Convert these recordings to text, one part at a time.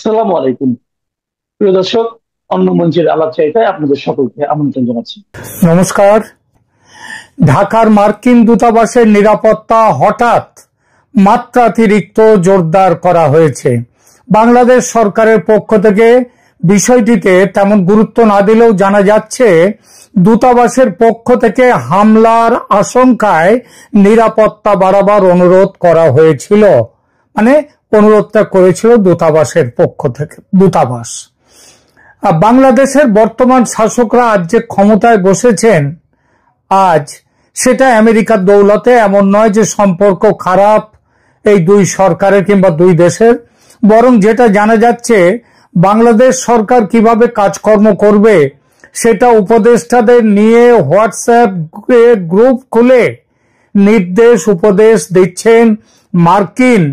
আসসালামু আলাইকুম প্রিয় দর্শক। অন্য মঞ্চের আলাপচারিতায় আপনাদের সকলকে আমন্ত্রণ জানাচ্ছি। নমস্কার। ঢাকার মার্কিন দূতাবাসের নিরাপত্তা হঠাৎ মাত্রাতিরিক্ত জোরদার করা হয়েছে। বাংলাদেশ সরকারের পক্ষ থেকে বিষয়টিতে তেমন গুরুত্ব না দিলেও জানা যাচ্ছে দূতাবাসের পক্ষ থেকে হামলার আশঙ্কায় নিরাপত্তা বাড়াবার অনুরোধ করা হয়েছিল। মানে অনুরোধটা করেছিল দূতাবাসের পক্ষ থেকে। দূতাবাস বাংলাদেশের বর্তমান শাসকরা আজ যে ক্ষমতায় বসেছেন আজ সেটা আমেরিকার দৌলতে। এমন নয় যে সম্পর্ক খারাপ এই দুই সরকারের কিংবা দুই দেশের, বরং যেটা জানা যাচ্ছে বাংলাদেশ সরকার কিভাবে কাজকর্ম করবে সেটা উপদেষ্টাদের নিয়ে হোয়াটসঅ্যাপ গ্রুপ খুলে নির্দেশ উপদেশ দিচ্ছেন মার্কিন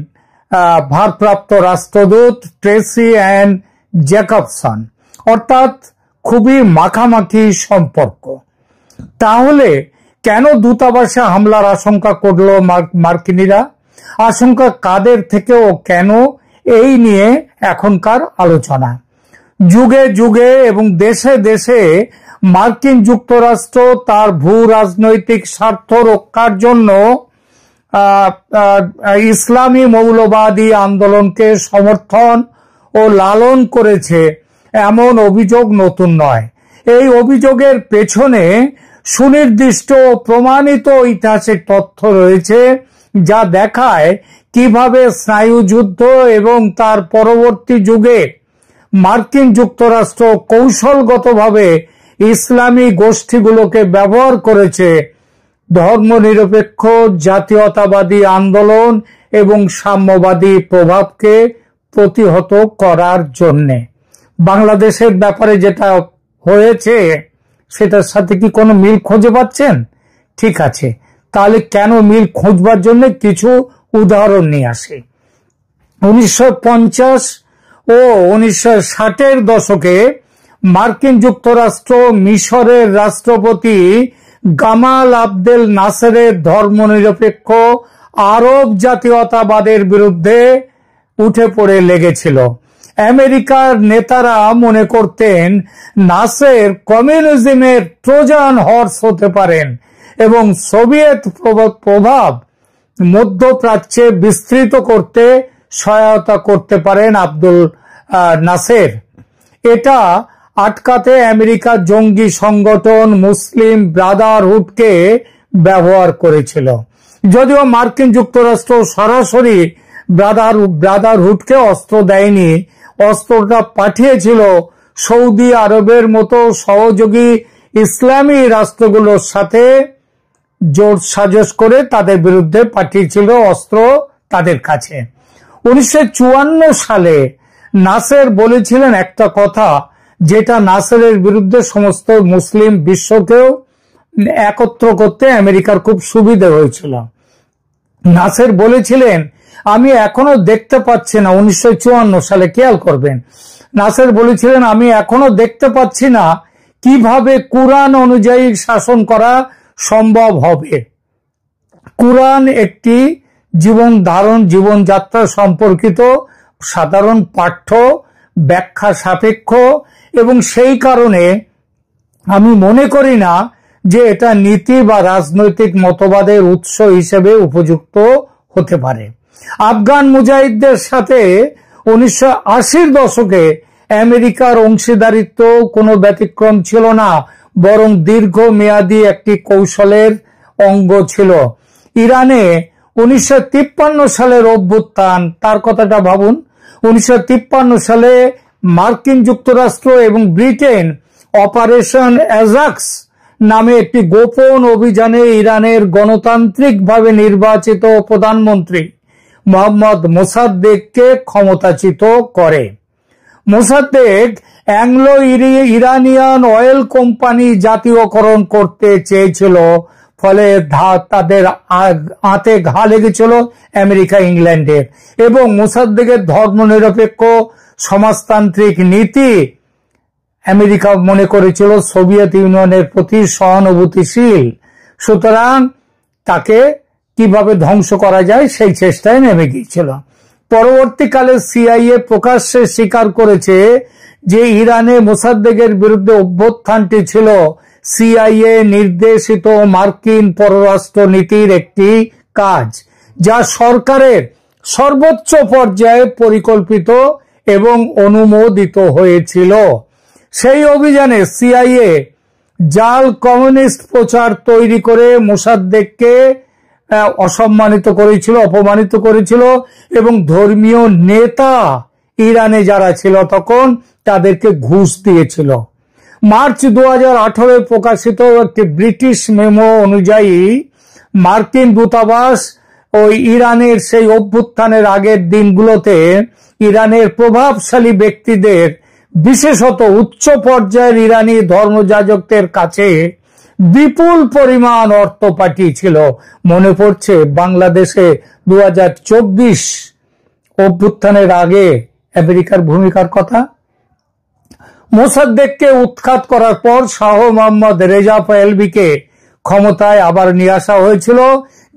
ভারপ্রাপ্ত রাষ্ট্রদূত ট্রেসি অ্যান জ্যাকবসন। অর্থাৎ খুবই মাখামাখি সম্পর্ক। তাহলে কেন দূতাবাসে হামলার আশঙ্কা করলো মার্কিনীরা? আশঙ্কা কাদের থেকে ও কেন, এই নিয়ে এখনকার আলোচনা। যুগে যুগে এবং দেশে দেশে মার্কিন যুক্তরাষ্ট্র তার ভূ রাজনৈতিক স্বার্থ রক্ষার জন্য ইসলামী মৌলবাদী আন্দোলনকে সমর্থন ও লালন করেছে, এমন অভিযোগ নতুন নয়। এই অভিযোগের পেছনে সুনির্দিষ্ট ও প্রমাণিত ঐতিহাসিক তথ্য রয়েছে, যা দেখায় কিভাবে স্নায়ুযুদ্ধ এবং তার পরবর্তী যুগে মার্কিন যুক্তরাষ্ট্র কৌশলগতভাবে ইসলামী গোষ্ঠীগুলোকে ব্যবহার করেছে ধর্মনিরপেক্ষ জাতীয়তাবাদী আন্দোলন এবং সাম্যবাদী প্রভাবকে প্রতিহত করার জন্যে। বাংলাদেশের ব্যাপারে যেটা হয়েছে সেটার সাথে কি কোনো মিল খুঁজে পাচ্ছেন? ঠিক আছে, তাহলে কেন মিল খুঁজবার জন্য কিছু উদাহরণ নিয়ে আসি। 1950 ও 1960-এর দশকে মার্কিন যুক্তরাষ্ট্র মিশরের রাষ্ট্রপতি গামাল আবদেল নাসেরের ধর্মনিরপেক্ষ আরব জাতীয়তাবাদের বিরুদ্ধে উঠে পড়ে লেগেছিল। আমেরিকার নেতারা মনে করতেন নাসের কমিউনিজমের ট্রোজান হর্স হতে পারেন এবং সোভিয়েত প্রভাব মধ্যপ্রাচ্যে বিস্তৃত করতে সহায়তা করতে পারেন আব্দুল নাসের। এটা আটকাতে আমেরিকা জঙ্গি সংগঠন মুসলিম ব্রাদারহুডকে ব্যবহার করেছিল। যদিও মার্কিন যুক্তরাষ্ট্র সরাসরি ব্রাদারহুডকে অস্ত্র দেয়নি, অস্ত্রটা পাঠিয়েছিল সৌদি আরবের মতো সহযোগী ইসলামী রাষ্ট্রগুলোর সাথে জোট সাজস করে তাদের বিরুদ্ধে পাঠিয়েছিল অস্ত্র তাদের কাছে। 1954 সালে নাসের বলেছিলেন একটা কথা, যেটা নাসেরের বিরুদ্ধে সমস্ত মুসলিম বিশ্বকেও একত্র করতে আমেরিকার খুব সুবিধা হয়েছিল। নাসের বলেছিলেন, আমি এখনো দেখতে পাচ্ছি না, 1954 সালে, খেয়াল করবেন, নাসের বলেছিলেন আমি এখনো দেখতে পাচ্ছি না কিভাবে কুরআন অনুযায়ী শাসন করা সম্ভব হবে। কুরআন একটি জীবনযাত্রা সম্পর্কিত সাধারণ পাঠ্য, ব্যাখ্যা সাপেক্ষ, এবং সেই কারণে আমি মনে করি না যে এটা নীতি বা রাজনৈতিক মতবাদের উৎস হিসেবে উপযুক্ত হতে পারে। আফগান মুজাহিদদের সাথে 1980-র দশকে আমেরিকার অংশীদারিত্ব কোনো ব্যতিক্রম ছিল না, বরং দীর্ঘমেয়াদী একটি কৌশলের অঙ্গ ছিল। ইরানে 1953 সালের অভ্যুত্থান, তার কথাটা ভাবুন। 1953 সালে মার্কিন যুক্তরাষ্ট্র এবং ব্রিটেন অপারেশন অ্যাজাক্স নামে একটি গোপন অভিযানে ইরানের গণতান্ত্রিকভাবে নির্বাচিত প্রধানমন্ত্রী মোহাম্মদ মোসাদ্দেককে ক্ষমতাচ্যুত করে। Mosaddegh Anglo Iranian oil company জাতীয়করণ করতে চেয়েছিল, ফলে তাদের হাতে ঘা লেগেছিল আমেরিকা ইংল্যান্ডের, এবং মোসাদ্দেকের ধর্মনিরপেক্ষ সমাজতান্ত্রিক নীতি আমেরিকা মনে করেছিল সোভিয়েত ইউনিয়নের প্রতি সহানুভূতিশীল। সুতরাং তাকে কিভাবে ধ্বংস করা যায় সেই চেষ্টায় নেমে গিয়েছিল। পরবর্তীকালে সিআইএ প্রকাশ্যে স্বীকার করেছে যে ইরানে মোসাদ্দেকের বিরুদ্ধে অভ্যুত্থানটি ছিল সিআইএ নির্দেশিত মার্কিন পররাষ্ট্র নীতির একটি কাজ, যা সরকারের সর্বোচ্চ পর্যায়ে পরিকল্পিত এবং অনুমোদিত হয়েছিল। সেই অভিযানে সিআইএ জাল কমিউনিস্ট প্রচার তৈরি করে মোসাদ্দেককে অসম্মানিত করেছিল, অপমানিত করেছিল এবং ধর্মীয় নেতা ইরানে যারা ছিল তখন তাদেরকে ঘুষ দিয়েছিল। মার্চ 2018 প্রকাশিত একটি ব্রিটিশ মেমো অনুযায়ী মার্কিন দূতাবাস ওই ইরানের সেই অভ্যুত্থানের আগের দিনগুলোতে ইরানের প্রভাবশালী ব্যক্তিদের, বিশেষত উচ্চ পর্যায়ের ইরানি ধর্মযাজকদের কাছে বিপুল পরিমাণ অর্থ পাঠিয়েছিল। মনে পড়ছে বাংলাদেশে 2024 অভ্যুত্থানের আগে আমেরিকার ভূমিকার কথা। মোসাদ্দেককে উৎখাত করার পর শাহ মোহাম্মদ রেজা পাহলভিকে ক্ষমতায় আবার নিয়ে আসা হয়েছিল,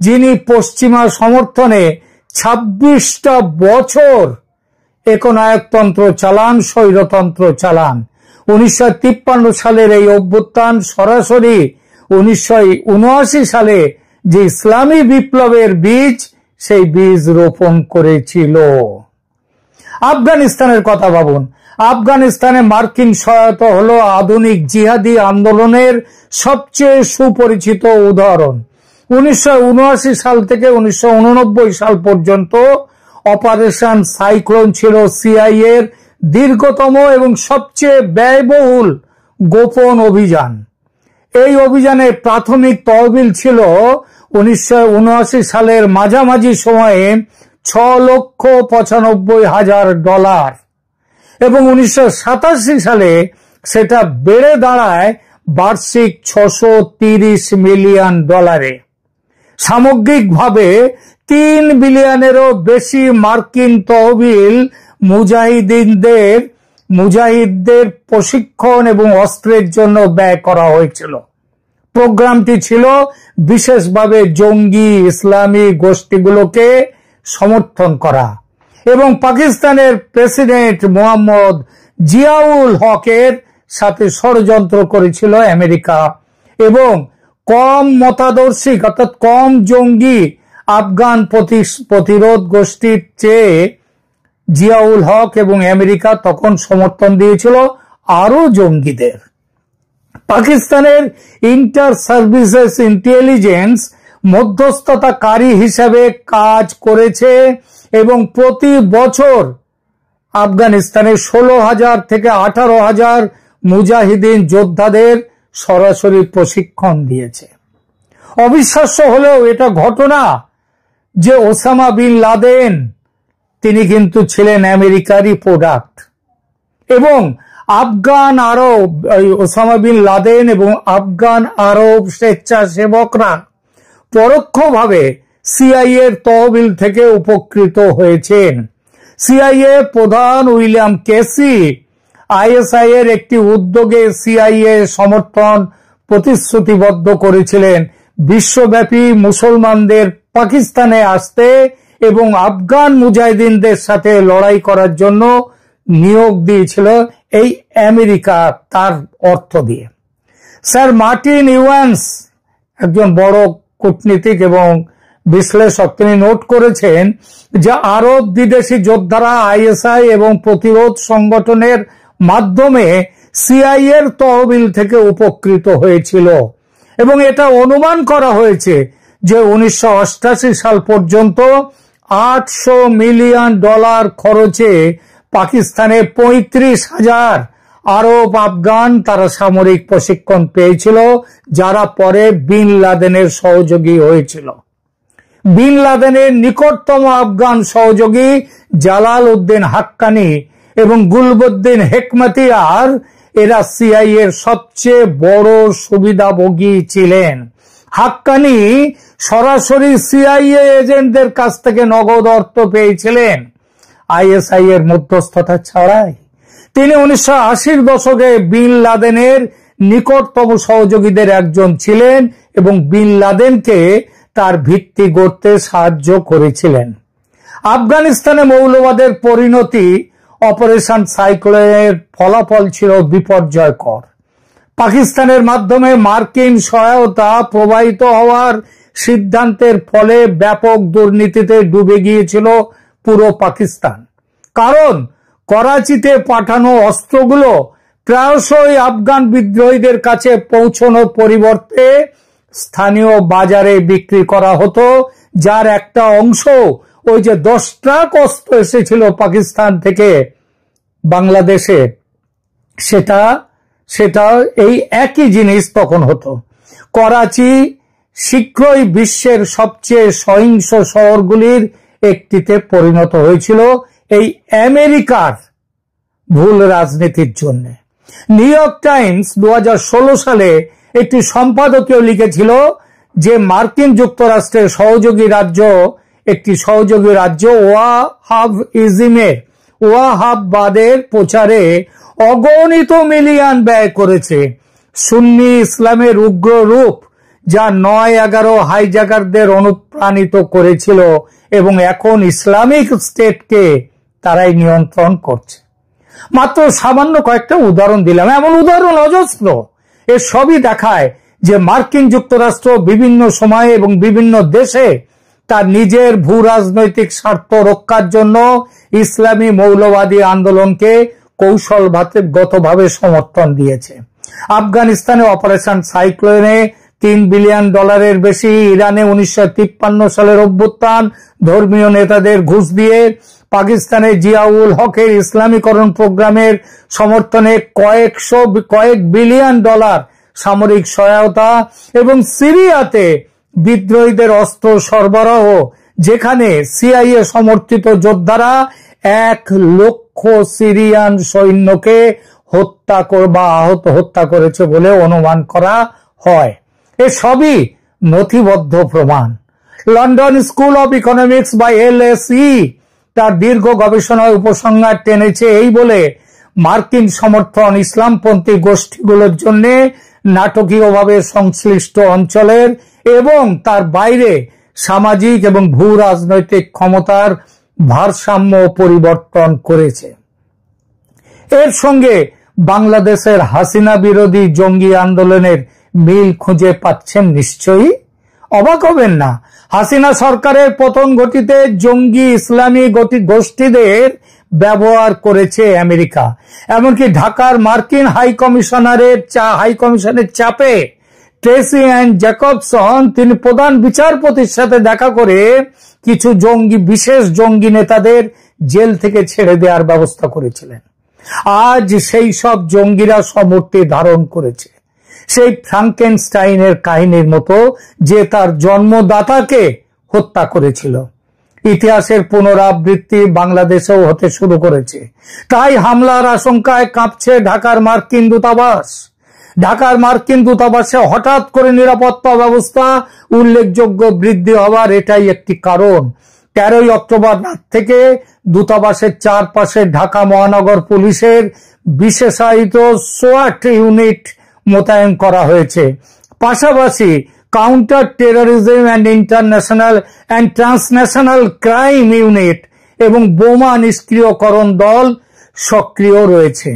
যিনি পশ্চিমা সমর্থনে 26টা বছর একনায়কতন্ত্র চালান, স্বৈরতন্ত্র চালান। 1953 সালের এই অভ্যুত্থান সরাসরি 1979 সালে যে ইসলামী বিপ্লবের বীজ, সেই বীজ রোপণ করেছিল। আফগানিস্তানের কথা ভাবুন। আফগানিস্তানে মার্কিন সহায়তা হলো আধুনিক জিহাদি আন্দোলনের সবচেয়ে সুপরিচিত উদাহরণ। 1979 সাল থেকে 1989 সাল পর্যন্ত অপারেশন সাইক্লোন ছিল সিআইএর দীর্ঘতম এবং সবচেয়ে ব্যয়বহুল গোপন অভিযান। এই অভিযানে প্রাথমিক তহবিল ছিল 1979 সালের মাঝামাঝি সময়ে $6,95,000 এবং 1987 সালে সেটা বেড়ে দাঁড়ায় বার্ষিক $630 মিলিয়ন। সামগ্রিকভাবে $3 বিলিয়নেরও বেশি মার্কিন তহবিল মুজাহিদদের প্রশিক্ষণ এবং অস্ত্রের জন্য ব্যয় করা হয়েছিল। প্রোগ্রামটি ছিল বিশেষভাবে জঙ্গি ইসলামী গোষ্ঠীগুলোকে সমর্থন করা এবং পাকিস্তানের প্রেসিডেন্ট মোহাম্মদ জিয়াউল হকের সাথে ষড়যন্ত্র করেছিল আমেরিকা এবং কম মতাদর্শিক অর্থাৎ কম জঙ্গি আফগান প্রতিরোধ গোষ্ঠীর চেয়ে জিয়াউল হক এবং আমেরিকা তখন সমর্থন দিয়েছিল আরো জঙ্গিদের। পাকিস্তানের ইন্টার সার্ভিসেস ইন্টেলিজেন্স মধ্যস্থতাকারী হিসেবে কাজ করেছে এবং প্রতি বছর আফগানিস্তানে 16,000 থেকে 18,000 মুজাহিদিন যোদ্ধাদের সরাসরি প্রশিক্ষণ দিয়েছে। অবিশ্বাস্য হলেও এটা ঘটনা যে ওসামা বিন লাদেন তিনি কিন্তু ছিলেন আমেরিকারই প্রোডাক্ট এবং আফগান আরব, ওসামা বিন লাদেন এবং আফগান আরব স্বেচ্ছাসেবকরা পরোক্ষভাবে সিআইএ এর তহবিল থেকে উপকৃত হয়েছেন। সিআইএ প্রধান উইলিয়াম কেসি আইএসআই এর একটি উদ্যোগে সিআইএ সমর্থন প্রতিশ্রুতিবদ্ধ করেছিলেন বিশ্বব্যাপী মুসলমানদের পাকিস্তানে আসতে এবং আফগান মুজাহিদিনদের সাথে লড়াই করার জন্য নিয়োগ দিয়েছিল এই আমেরিকা তার অর্থ দিয়ে। স্যার মার্টিন ইভান্স একজন বড় কূটনীতিক এবং বিশ্লেষক, তিনি নোট করেছেন যে আরব বিদেশি যোদ্ধারা আইএসআই এবং প্রতিরোধ সংগঠনের মাধ্যমে সিআইএ এর তহবিল থেকে উপকৃত হয়েছিল এবং এটা অনুমান করা হয়েছে যে 1988 সাল পর্যন্ত $800 মিলিয়ন খরচে পাকিস্তানে 35,000 আরব আফগান তারা সামরিক প্রশিক্ষণ পেয়েছিল, যারা পরে বিন লাদেনের সহযোগী হয়েছিল। বিন লাদেনের নিকটতম আফগান সহযোগী জালাল উদ্দিন হাক্কানি এবং গুলবুদ্দিন হেকমাতিয়ার এরা সিআইএ এর সবচেয়ে বড় সুবিধাভোগী ছিলেন। হাক্কানি সরাসরি সিআইএ এজেন্টদের কাছ থেকে নগদ অর্থ পেয়েছিলেন আইএসআই এর মধ্যস্থতা ছাড়াই। তিনি 1980-র দশকে বিন লাদেনের নিকটতম সহযোগীদের একজন ছিলেন এবং বিন লাদেনকে তার ভিত্তি গড়তে সাহায্য করেছিলেন। আফগানিস্তানে মৌলবাদের পরিণতি অপারেশন সাইক্লোনের ফলাফল ছিল বিপর্যয়কর। পাকিস্তানের মাধ্যমে মার্কিন সহায়তা প্রবাহিত হওয়ার সিদ্ধান্তের ফলে ব্যাপক দুর্নীতিতে ডুবে গিয়েছিল পুরো পাকিস্তান। কারণ করাচিতে পাঠানো অস্ত্রগুলো প্রায়শই আফগান বিদ্রোহীদের কাছে পৌঁছানোর পরিবর্তে স্থানীয় বাজারে বিক্রি করা হতো, যার একটা অংশ ওই যে 10 ট্রাক অস্ত্র এসেছিল পাকিস্তান থেকে বাংলাদেশে, সেটা এই একই জিনিস তখন হতো। করাচি শীঘ্রই বিশ্বের সবচেয়ে সহিংস শহরগুলির একটিতে পরিণত হয়েছিল এই আমেরিকার ভুল রাজনীতির জন্য। নিউ ইয়র্ক টাইমস 2016 সালে একটি সম্পাদকীয় লিখেছিল যে মার্কিন যুক্তরাষ্ট্রের একটি সহযোগী রাজ্য ওয়াহাববাদের প্রচারে অগণিত মিলিয়ন ব্যয় করেছে। সুন্নি ইসলামের উগ্র রূপ, যা 9/11 হাইজ্যাকারদের অনুপ্রাণিত করেছিল, এবং এখন ইসলামিক স্টেটকে তারাই নিয়ন্ত্রণ করছে। মাত্র সামান্য কয়েকটা উদাহরণ দিলাম, এমন উদাহরণ অজস্র। এর সবই দেখায় যে মার্কিন যুক্তরাষ্ট্র বিভিন্ন সময়ে এবং বিভিন্ন দেশে তার নিজের ভূ রাজনৈতিক স্বার্থ রক্ষার জন্য ইসলামী মৌলবাদী আন্দোলনকে কৌশলগতভাবে সমর্থন দিয়েছে। আফগানিস্তানে অপারেশন সাইক্লোনে $3 বিলিয়ন বেশি, ইরানে 1953 সালের অভ্যুত্থান, ধর্মীয় নেতাদের ঘুষ দিয়ে, পাকিস্তানে জিয়াউল হকের ইসলামীকরণ প্রোগ্রামের সমর্থনে কয়েক বিলিয়ন ডলার সামরিক সহায়তা, এবং সিরিয়াতে বিদ্রোহীদের অস্ত্র সরবরাহ, যেখানে সিআইএ সমর্থিত যোদ্ধারা 1 লক্ষ সিরিয়ান সৈন্যকে হত্যা করেছে বলে অনুমান করা হয়। এসবই নথিবদ্ধ প্রমাণ। লন্ডন স্কুল অব ইকোনমিক্স বা LSE তার দীর্ঘ গবেষণায় উপসংহার টেনেছে এই বলে, মার্কিন সমর্থন ইসলামপন্থী গোষ্ঠীগুলোর জন্য নাটকীয়ভাবে সংশ্লিষ্ট অঞ্চলের এবং তার বাইরে সামাজিক এবং ভূ রাজনৈতিক ক্ষমতার ভারসাম্য পরিবর্তন করেছে। এর সঙ্গে বাংলাদেশের হাসিনা বিরোধী জঙ্গি আন্দোলনের মিল খুঁজে পাচ্ছেন নিশ্চয়ই। অবাক হবেন না, হাসিনা সরকারের পতন ঘটিতে জঙ্গি ইসলামী গোষ্ঠীদের ব্যবহার করেছে আমেরিকা। এমনকি ঢাকার মার্কিন হাইকমিশনের চাপে ট্রেসি অ্যান্ড জ্যাকবসন তিনি প্রধান বিচারপতির সাথে দেখা করে কিছু বিশেষ জঙ্গি নেতাদের জেল থেকে ছেড়ে দেওয়ার ব্যবস্থা করেছিলেন। আজ সেই সব জঙ্গিরা সমূর্তি ধারণ করেছে, সেই ফ্রাঙ্কেনস্টাইনের কাহিনীর মতো, যে তার জন্মদাতাকে হত্যা করেছিল। ইতিহাসের পুনরাবৃত্তি বাংলাদেশেও হতে শুরু করেছে। তাই হামলার আশঙ্কায় কাঁপছে ঢাকার মার্কিন দূতাবাস। ঢাকার মার্কিন দূতাবাসে হঠাৎ করে নিরাপত্তা ব্যবস্থা উল্লেখযোগ্য বৃদ্ধি হওয়ার এটাই একটি কারণ। 13 অক্টোবর রাত থেকে দূতাবাসের চারপাশে ঢাকা মহানগর পুলিশের বিশেষায়িত সোয়াট ইউনিট মোতায়েন করা হয়েছে। পাশাপাশি counter terrorism and transnational crime unit এবং বোমা নিষ্ক্রিয়করণ দল সক্রিয় রয়েছে।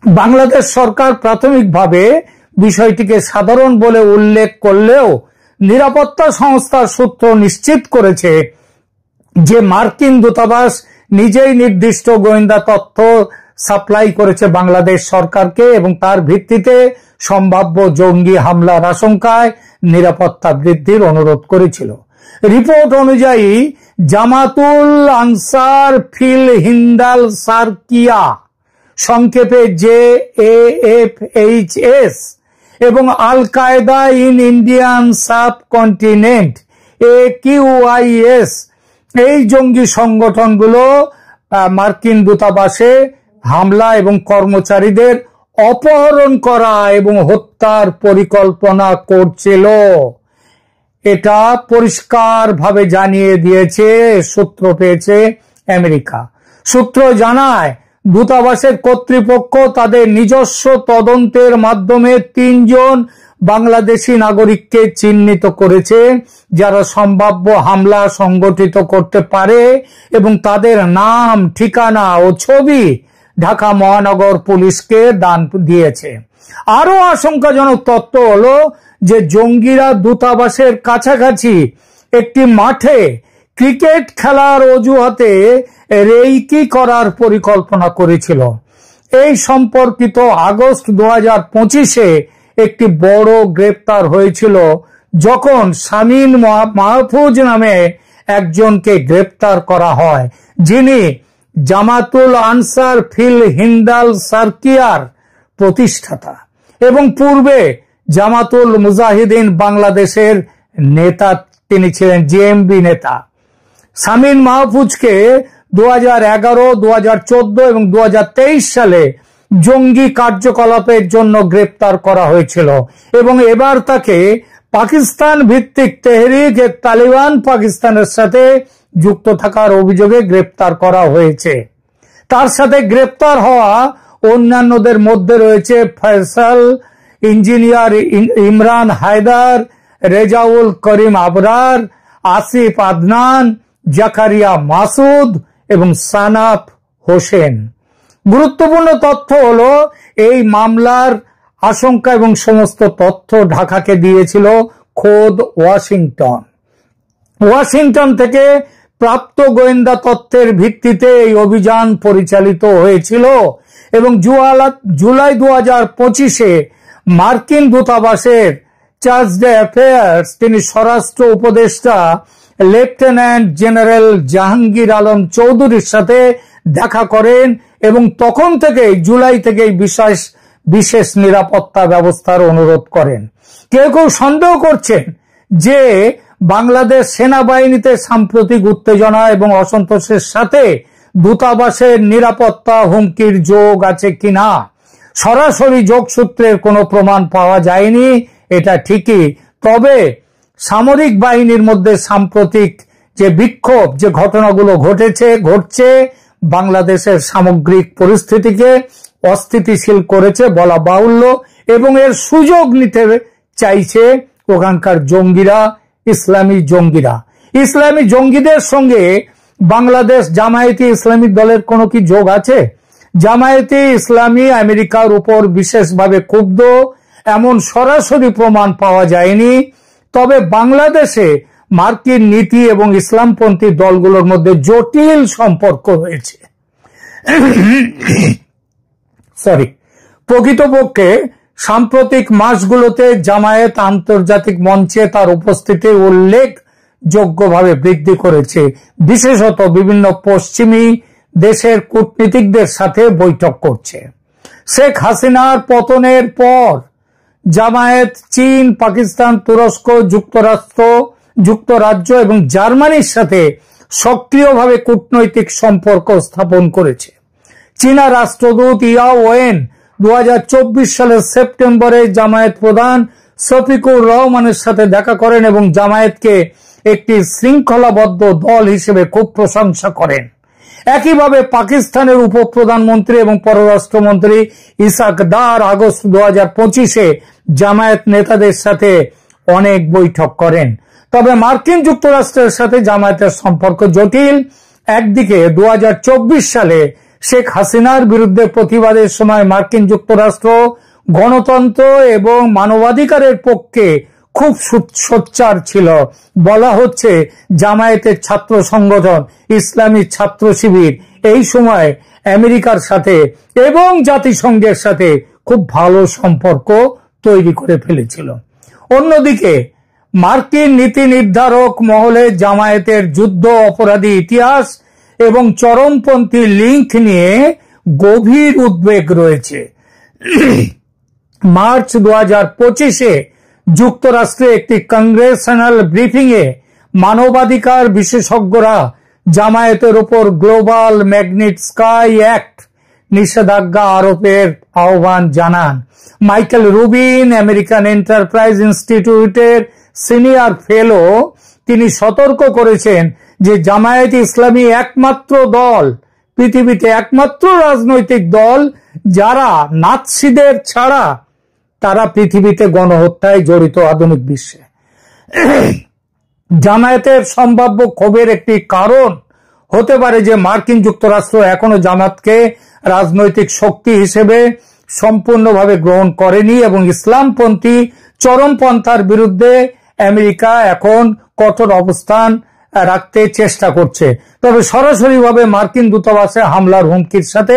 বাংলাদেশ সরকার প্রাথমিকভাবে বিষয়টিকে সাধারণ বলে উল্লেখ করলেও নিরাপত্তা সংস্থার সূত্র নিশ্চিত করেছে যে মার্কিন দূতাবাস নিজেই নির্দিষ্ট গোয়েন্দা তথ্য সাপ্লাই করেছে বাংলাদেশ সরকারকে, এবং তার ভিত্তিতে সম্ভাব্য জঙ্গি হামলার আশঙ্কায় নিরাপত্তা বৃদ্ধির অনুরোধ করেছিল। রিপোর্ট অনুযায়ী জামাতুল আনসার ফিল হিন্দাল সারকিয়া, সংক্ষেপে JAFHS, এবং আল কায়দা ইন ইন্ডিয়ান সাবকন্টিনেন্ট AQIS, এই জঙ্গি সংগঠনগুলো মার্কিন দূতাবাসে হামলা এবং কর্মচারীদের অপহরণ করা এবং হত্যার পরিকল্পনা করছিল। এটা পরিষ্কারভাবে জানিয়ে দিয়েছে, সূত্র পেয়েছে আমেরিকা। সূত্র জানায় দূতাবাসের কর্তৃপক্ষ তাদের নিজস্ব তদন্তের মাধ্যমে 3 জন বাংলাদেশি নাগরিককে চিহ্নিত করেছে যারা সম্ভাব্য হামলা সংগঠিত করতে পারে এবং তাদের নাম, ঠিকানা ও ছবি ঢাকা মহানগর পুলিশকে দান দিয়েছে। আরো আশঙ্কাজনক তথ্য হলো যে জঙ্গিরা দূতাবাসের কাছাকাছি একটি মাঠে ক্রিকেট খেলার অজুহাতে রেইকি করার পরিকল্পনা করেছিল। এই সম্পর্কিত আগস্ট 2025-এ একটি বড় গ্রেপ্তার হয়েছিল যখন শামীম মাহফুজ নামে একজনকে গ্রেপ্তার করা হয়, যিনি জামাতুল আনসার ফিল হিন্দাল সার্কিয়ার প্রতিষ্ঠাতা এবং পূর্বে জামাতুল মুজাহিদিন বাংলাদেশের নেতা। তিনি ছিলেন জেএমবি নেতা। শামীম মাহফুজকে 2011, 2014 এবং 2023 সালে জঙ্গি কার্যকলাপের জন্য গ্রেপ্তার করা হয়েছিল এবং এবার তাকে পাকিস্তান ভিত্তিক তেহরিক-ই-তালিবান পাকিস্তানের সাথে যুক্ত থাকার অভিযোগে গ্রেপ্তার করা হয়েছে। তার সাথে গ্রেপ্তার হওয়া অন্যান্যদের মধ্যে রয়েছে ফয়সাল, ইঞ্জিনিয়ার ইমরান হায়দার, রেজাউল করিম আবরার, আসিফ আদনান, জাকারিয়া মাসুদ এবং সানাফ হোসেন। গুরুত্বপূর্ণ তথ্য হলো এই মামলার আশঙ্কা এবং সমস্ত তথ্য ঢাকাকে দিয়েছিল খোদ ওয়াশিংটন। ওয়াশিংটন থেকে প্রাপ্ত গোয়েন্দা তথ্যের ভিত্তিতে এই অভিযান পরিচালিত হয়েছিল এবং জুলাই 2025-এ মার্কিন দূতাবাসের চার্জ ডে অ্যাফেয়ার্স তিনি স্বরাষ্ট্র উপদেষ্টা লেফটেন্যান্ট জেনারেল জাহাঙ্গীর আলম চৌধুরীর সাথে দেখা করেন এবং তখন থেকে জুলাই থেকে বিশেষ নিরাপত্তা ব্যবস্থার অনুরোধ করেন। কেউ কেউ সন্দেহ করছেন যে বাংলাদেশ সেনাবাহিনীতে সাম্প্রতিক উত্তেজনা এবং অসন্তোষের সাথে দূতাবাসের নিরাপত্তা হুমকির যোগ আছে কিনা। সরাসরি যোগসূত্রের কোনো প্রমাণ পাওয়া যায়নি, এটা ঠিকই। তবে সামরিক বাহিনীর মধ্যে সাম্প্রতিক যে বিক্ষোভ, যে ঘটনাগুলো ঘটছে বাংলাদেশের সামগ্রিক পরিস্থিতিকে অস্থিতিশীল করেছে বলা বাহুল্য এবং এর সুযোগ নিতে চাইছে ওখানকার জঙ্গিরা, ইসলামী জঙ্গিরা। ইসলামী জঙ্গিদের সঙ্গে বাংলাদেশ জামায়াতে ইসলামী দলের কোনো কি যোগ আছে? জামায়াতে ইসলামী আমেরিকার উপর বিশেষভাবে ক্ষুব্ধ এমন সরাসরি প্রমাণ পাওয়া যায়নি। তবে বাংলাদেশে মার্কিন নীতি এবং ইসলামপন্থী দলগুলোর মধ্যে জটিল সম্পর্ক রয়েছে। প্রকৃতপক্ষে সাম্প্রতিক মাসগুলোতে জামায়াত আন্তর্জাতিক মঞ্চে তার উপস্থিতি উল্লেখযোগ্যভাবে বৃদ্ধি করেছে, বিশেষত বিভিন্ন পশ্চিমী দেশের কূটনীতিকদের সাথে বৈঠক করছে। শেখ হাসিনার পতনের পর জামায়াত চীন, পাকিস্তান, তুরস্ক, যুক্তরাজ্য এবং জার্মানির সাথে সক্রিয়ভাবে কূটনৈতিক সম্পর্ক স্থাপন করেছে। চীনা রাষ্ট্রদূত ইয়া ওয়েন 2024 সালের সেপ্টেম্বরে জামায়াত প্রধান শফিকুর রহমানের সাথে দেখা করেন এবং জামায়াতকে একটি শৃঙ্খলাবদ্ধ দল হিসেবে খুব প্রশংসা করেন। একইভাবে পাকিস্তানের উপপ্রধানমন্ত্রী এবং পররাষ্ট্রমন্ত্রী ইসাক দার আগস্ট 2025-এ জামায়াত নেতাদের সাথে অনেক বৈঠক করেন। তবে মার্কিন যুক্তরাষ্ট্রের সাথে জামায়াতের সম্পর্ক জটিল। একদিকে 2024 সালে শেখ হাসিনার বিরুদ্ধে প্রতিবাদের সময় মার্কিন যুক্তরাষ্ট্র গণতন্ত্র এবং মানবাধিকারের পক্ষে খুব সোচ্চার ছিল। বলা হচ্ছে জামায়াতের ছাত্র সংগঠন ইসলামী ছাত্র শিবির এই সময় আমেরিকার সাথে এবং জাতিসংঘের সাথে খুব ভালো সম্পর্ক তৈরি করে ফেলেছিল। অন্যদিকে মার্কিন নীতি নির্ধারক মহলে জামায়াতের যুদ্ধ অপরাধী ইতিহাস এবং চরমপন্থী লিঙ্ক নিয়ে গভীর উদ্বেগ রয়েছে। মার্চ 2025-এ যুক্তরাষ্ট্রে একটি কংগ্রেশনাল ব্রিফিংয়ে মানবাধিকার বিশেষজ্ঞরা জামায়াতের উপর গ্লোবাল ম্যাগনিটস্কাই অ্যাক্ট নিষেধাজ্ঞা আরোপের আহ্বান জানান। মাইকেল রুবিন, আমেরিকান এন্টারপ্রাইজ ইনস্টিটিউটের সিনিয়র ফেলো, তিনি সতর্ক করেছেন যে জামায়াত ইসলামী একমাত্র দল, পৃথিবীতে একমাত্র রাজনৈতিক দল যারা নাৎসিদের ছাড়া তারা পৃথিবীতে গণহত্যায় জড়িত আধুনিক বিশ্বে। জামায়াতের সম্ভাব্য ক্ষোভের একটি কারণ হতে পারে যে মার্কিন যুক্তরাষ্ট্র এখনো জামাতকে রাজনৈতিক শক্তি হিসেবে সম্পূর্ণভাবে গ্রহণ করেনি এবং ইসলামপন্থী চরমপন্থার বিরুদ্ধে আমেরিকা এখন কঠোর অবস্থান রাখতে চেষ্টা করছে। তবে সরাসরিভাবে মার্কিন দূতাবাসে হামলার হুমকির সাথে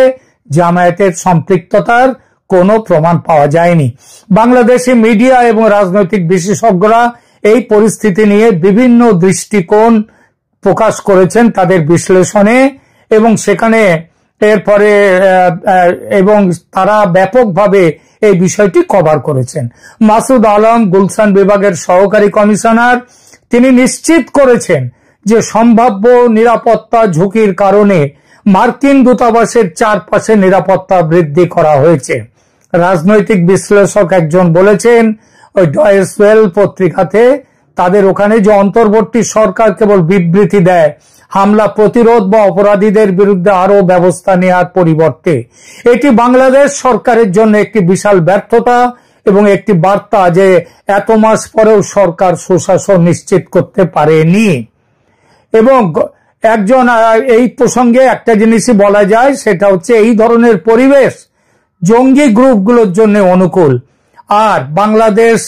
জামায়াতের সম্পৃক্ততার কোনো প্রমাণ পাওয়া যায়নি। বাংলাদেশি মিডিয়া এবং রাজনৈতিক বিশেষজ্ঞরা এই পরিস্থিতি নিয়ে বিভিন্ন দৃষ্টিকোণ প্রকাশ করেছেন তাদের বিশ্লেষণে এবং সেখানে এরপরে এবং তারা ব্যাপকভাবে এই বিষয়টি কভার করেছেন। মাসুদ আলম গুলশান বিভাগের সহকারী কমিশনার তিনি নিশ্চিত করেছেন যে সম্ভাব্য নিরাপত্তা ঝুঁকির কারণে মার্কিন দূতাবাসের চারপাশে নিরাপত্তা বৃদ্ধি করা হয়েছে। রাজনৈতিক বিশ্লেষক একজন বলেছেন ওই ডয়েচ ওয়েল পত্রিকাতে তাদের ওখানে যে অন্তর্বর্তী সরকার কেবল বিবৃতি দেয় হামলা প্রতিরোধ বা অপরাধীদের বিরুদ্ধে আরো ব্যবস্থা নেওয়ার পরিবর্তে, এটি বাংলাদেশ সরকারের জন্য একটি বিশাল ব্যর্থতা এবং একটি বার্তা যে এত মাস পরেও সরকার সুশাসন নিশ্চিত করতে পারেনি। এবং একজন এই প্রসঙ্গে একটা জিনিসই বলা যায়, সেটা হচ্ছে এই ধরনের পরিবেশ জঙ্গি গ্রুপগুলোর জন্য অনুকূল। আর বাংলাদেশ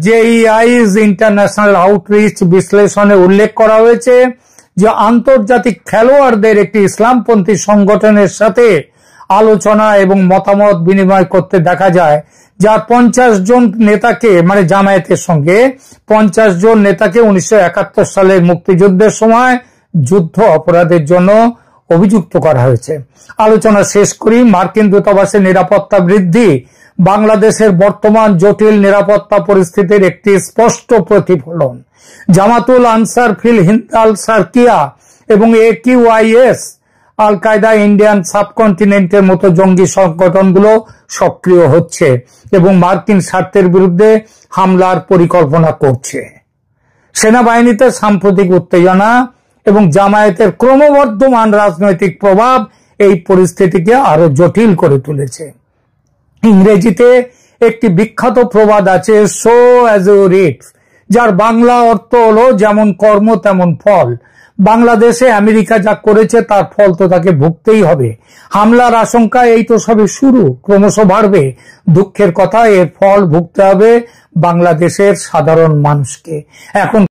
জেইআইজ ইন্টারন্যাশনাল আউটরিচ বিশ্লেষণে উল্লেখ করা হয়েছে যে আন্তর্জাতিক খেলোয়াড়দের একটি ইসলামপন্থী সংগঠনের সাথে আলোচনা এবং মতামত বিনিময় করতে দেখা যায়, যার 50 জন নেতাকে মানে জামায়াতের সঙ্গে 50 জন নেতাকে 1971 সালের মুক্তিযুদ্ধের সময় যুদ্ধ অপরাধের জন্য অভিযুক্ত করা হয়েছে। আলোচনা শেষ করি। মার্কিন দূতাবাসের নিরাপত্তা বৃদ্ধি বাংলাদেশের বর্তমান জটিল নিরাপত্তা পরিস্থিতির একটি স্পষ্ট প্রতিফলন। জামাতুল আনসার ফিল হিন্দ আল সার্কিয়া এবং AQIS আল কায়দা ইন্ডিয়ান সাবকন্টিনেন্টের মতো জঙ্গি সংগঠনগুলো সক্রিয় হচ্ছে এবং মার্কিন স্বার্থের বিরুদ্ধে হামলার পরিকল্পনা করছে। সেনাবাহিনীতে সাম্প্রতিক উত্তেজনা এবং জামায়াতের ক্রমবর্ধমান রাজনৈতিক প্রভাব এই পরিস্থিতিকে আরো জটিল করে তুলেছে। ইংরেজিতে একটি বিখ্যাত প্রবাদ আছে, সো অ্যাজ ইউ রিপ, যার বাংলা অর্থ হলো যেমন কর্ম তেমন ফল। বাংলাদেশে আমেরিকা যা করেছে তার ফল তো তাকে ভুগতেই হবে। হামলার আশঙ্কা এই তো সবে শুরু, ক্রমশ বাড়বে। দুঃখের কথা, এর ফল ভুগতে হবে বাংলাদেশের সাধারণ মানুষকে। এখন